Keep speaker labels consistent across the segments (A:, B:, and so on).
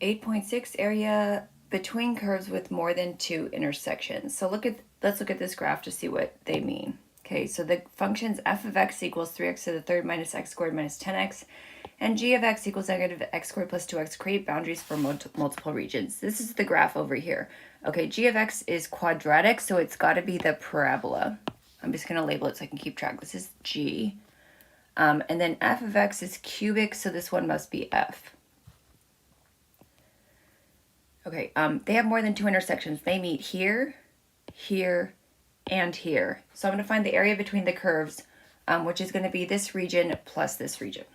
A: 8.6 area between curves with more than two intersections. So let's look at this graph to see what they mean. Okay, so the functions f of x equals 3x to the third minus x squared minus 10x, and g of x equals negative x squared plus 2x create boundaries for multiple regions. This is the graph over here. Okay, g of x is quadratic, so it's got to be the parabola. I'm just going to label it so I can keep track. This is g. And then f of x is cubic, so this one must be f. Okay, they have more than two intersections. They meet here, here, and here. So I'm going to find the area between the curves, which is going to be this region plus this region.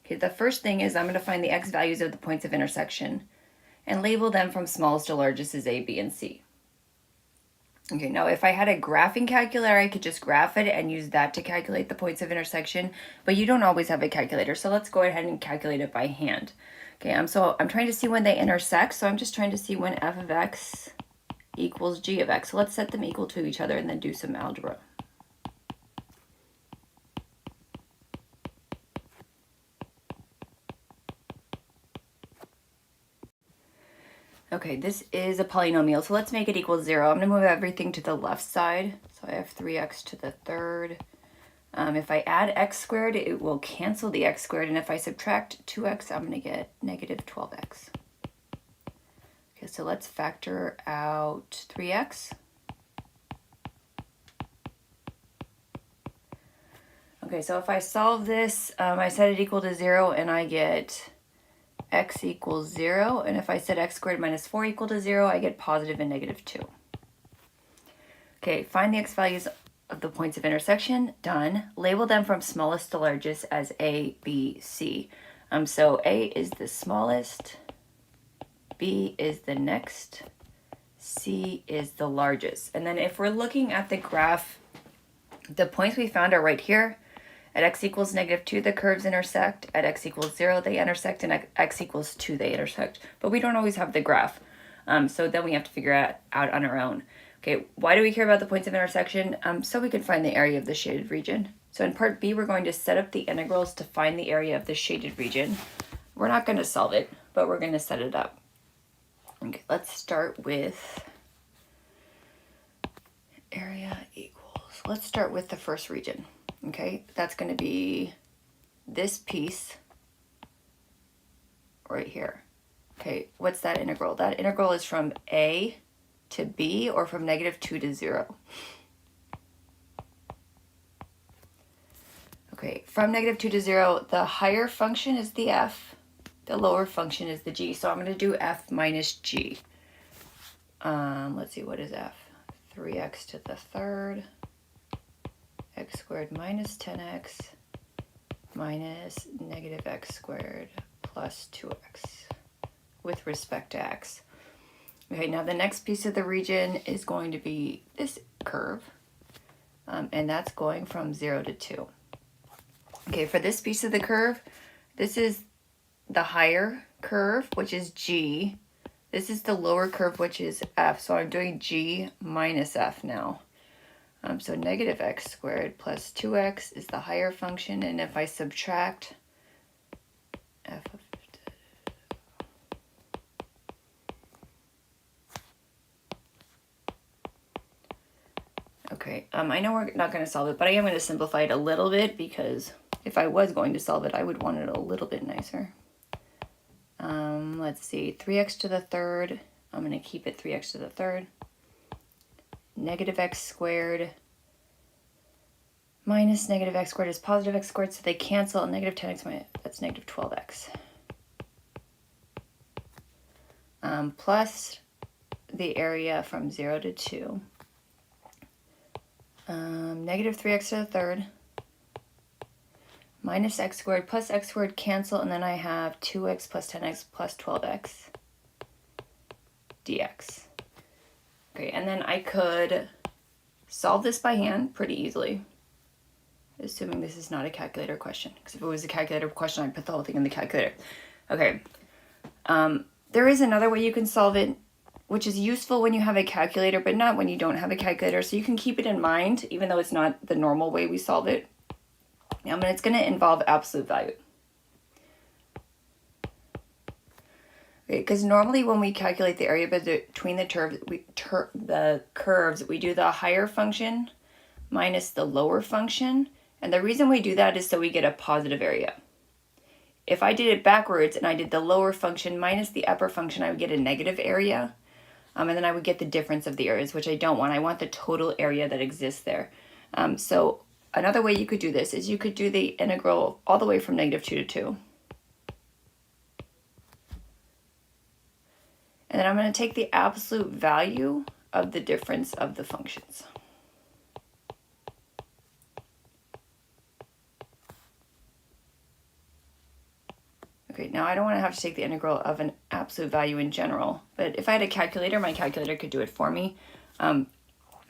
A: Okay, the first thing is I'm going to find the x values of the points of intersection and label them from smallest to largest as A, B, and C. Okay, now if I had a graphing calculator, I could just graph it and use that to calculate the points of intersection, but you don't always have a calculator, so let's go ahead and calculate it by hand. Okay, so I'm trying to see when they intersect, so I'm just trying to see when f of x equals g of x. So let's set them equal to each other and then do some algebra. Okay, this is a polynomial, so let's make it equal 0. I'm going to move everything to the left side. So I have 3x to the third. If I add x squared, it will cancel the x squared, and if I subtract 2x, I'm going to get negative 12x. Okay, so let's factor out 3x. Okay, so if I solve this, I set it equal to 0, and I get x equals 0, and if I set x squared minus 4 equal to 0, I get positive and negative 2. Okay, find the x values of the points of intersection. Done. Label them from smallest to largest as A, B, C. So A is the smallest, B is the next, C is the largest. And then if we're looking at the graph, the points we found are right here. At x equals negative 2, the curves intersect. At x equals 0, they intersect. And at x equals 2, they intersect. But we don't always have the graph. So then we have to figure it out on our own. Okay, why do we care about the points of intersection? So we can find the area of the shaded region. So in part B, we're going to set up the integrals to find the area of the shaded region. We're not going to solve it, but we're going to set it up. Okay, let's start with area equals. Let's start with the first region. Okay, that's going to be this piece right here. Okay, what's that integral? That integral is from A to B or from negative 2 to 0. Okay, from negative 2 to 0, the higher function is the f, the lower function is the g. So I'm going to do f minus g. Let's see, what is f? 3x to the third, x squared minus 10x minus negative x squared plus 2x with respect to x. Okay, now the next piece of the region is going to be this curve, and that's going from 0 to 2. Okay, for this piece of the curve, this is the higher curve, which is g. This is the lower curve, which is f. So I'm doing g minus f now. So negative x squared plus 2x is the higher function, and if I subtract f of okay, I know we're not going to solve it, but I am going to simplify it a little bit because if I was going to solve it, I would want it a little bit nicer. Let's see, 3x to the third, I'm going to keep it 3x to the third. Negative x squared minus negative x squared is positive x squared, so they cancel. Negative 10x minus, that's negative 12x. Plus the area from 0 to 2. Negative 3x to the third minus x squared plus x squared cancel, and then I have 2x plus 10x plus 12x dx. Okay, and then I could solve this by hand pretty easily, assuming this is not a calculator question, because if it was a calculator question, I'd put the whole thing in the calculator. Okay, there is another way you can solve it, which is useful when you have a calculator, but not when you don't have a calculator. So you can keep it in mind, even though it's not the normal way we solve it. Now, it's going to involve absolute value. Because normally when we calculate the area between the curves, we do the higher function minus the lower function. And the reason we do that is so we get a positive area. If I did it backwards and I did the lower function minus the upper function, I would get a negative area. And then I would get the difference of the areas, which I don't want. I want the total area that exists there. So another way you could do this is you could do the integral all the way from -2 to 2. And then I'm going to take the absolute value of the difference of the functions. Okay, now I don't want to have to take the integral of an absolute value in general, but if I had a calculator, my calculator could do it for me.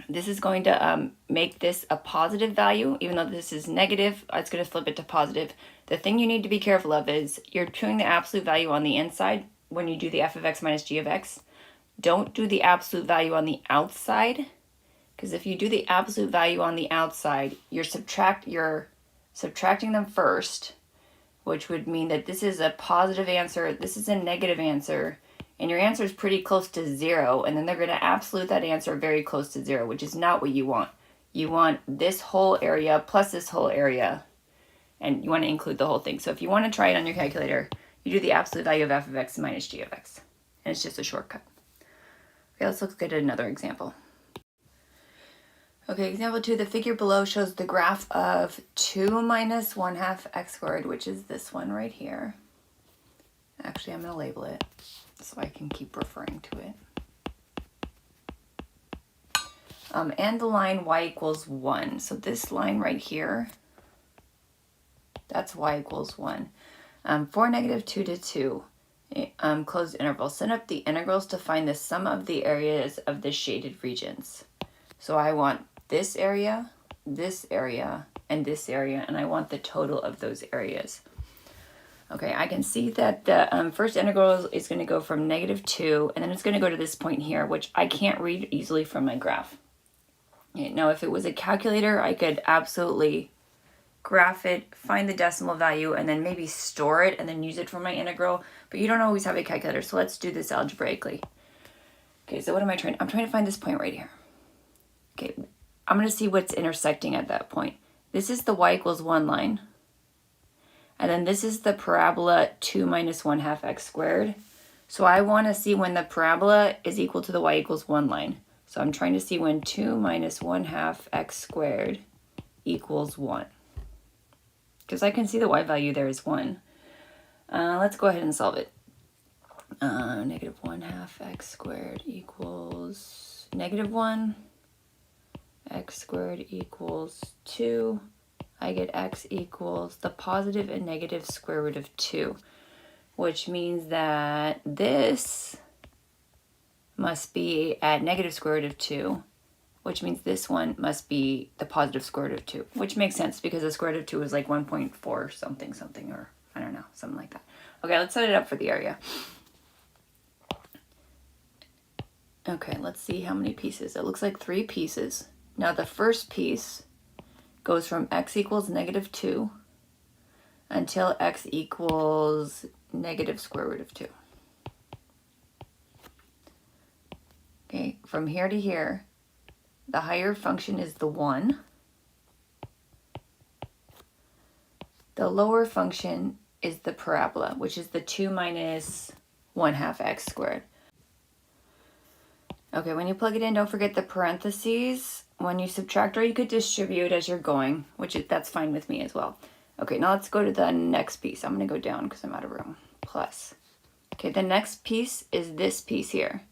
A: This is going to make this a positive value. Even though this is negative, it's going to flip it to positive. The thing you need to be careful of is you're doing the absolute value on the inside when you do the f of x minus g of x. Don't do the absolute value on the outside, because if you do the absolute value on the outside, you're subtracting them first, which would mean that this is a positive answer, this is a negative answer, and your answer is pretty close to 0, and then they're going to absolute that answer very close to 0, which is not what you want. You want this whole area plus this whole area, and you want to include the whole thing. So if you want to try it on your calculator, you do the absolute value of f of x minus g of x, and it's just a shortcut. Okay, let's look at another example. Okay, example 2, the figure below shows the graph of 2 minus 1/2 x squared, which is this one right here. Actually, I'm going to label it so I can keep referring to it. And the line y equals 1. So this line right here, that's y equals 1. For -2 to 2, closed interval, set up the integrals to find the sum of the areas of the shaded regions. So I want this area, and this area, and I want the total of those areas. Okay, I can see that the first integral is going to go from -2, and then it's going to go to this point here, which I can't read easily from my graph. Okay, now, if it was a calculator, I could absolutely graph it, find the decimal value, and then maybe store it and then use it for my integral, but you don't always have a calculator, so let's do this algebraically. Okay, so what am I trying? I'm trying to find this point right here. Okay, I'm going to see what's intersecting at that point. This is the y equals 1 line. And then this is the parabola 2 minus 1/2 x squared. So I want to see when the parabola is equal to the y equals 1 line. So I'm trying to see when 2 minus 1/2 x squared equals 1. Because I can see the y value there is 1. Let's go ahead and solve it. -1/2 x squared equals -1. X squared equals 2. I get x equals the positive and negative square root of 2, which means that this must be at negative square root of 2, which means this one must be the positive square root of 2, which makes sense because the square root of 2 is like 1.4 something, or I don't know, something like that. Okay, let's set it up for the area. Okay, let's see how many pieces. It looks like 3 pieces. Now the first piece goes from x equals -2 until x equals negative square root of 2. Okay, from here to here, the higher function is the 1. The lower function is the parabola, which is the 2 minus 1/2 x squared. Okay, when you plug it in, don't forget the parentheses. When you subtract, or you could distribute as you're going, that's fine with me as well. Okay, now let's go to the next piece. I'm going to go down because I'm out of room. Plus. Okay, the next piece is this piece here.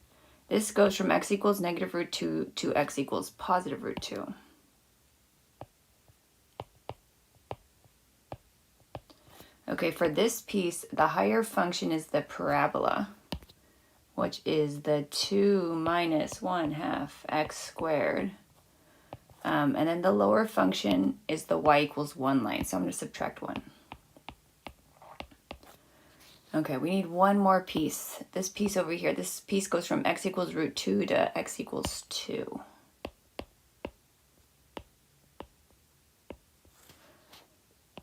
A: This goes from x equals negative root 2 to x equals positive root 2. Okay, for this piece, the higher function is the parabola, which is the 2 minus 1/2 x squared. And then the lower function is the y equals 1 line, so I'm going to subtract 1. Okay, we need one more piece. This piece over here, this piece goes from x equals root 2 to x equals 2.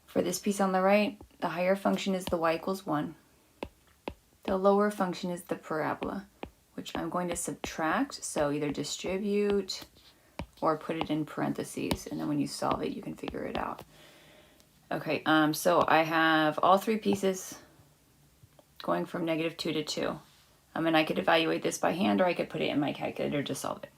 A: For this piece on the right, the higher function is the y equals 1. The lower function is the parabola, which I'm going to subtract. So either distribute or put it in parentheses. And then when you solve it, you can figure it out. Okay, so I have all three pieces going from -2 to 2. And I could evaluate this by hand, or I could put it in my calculator to solve it.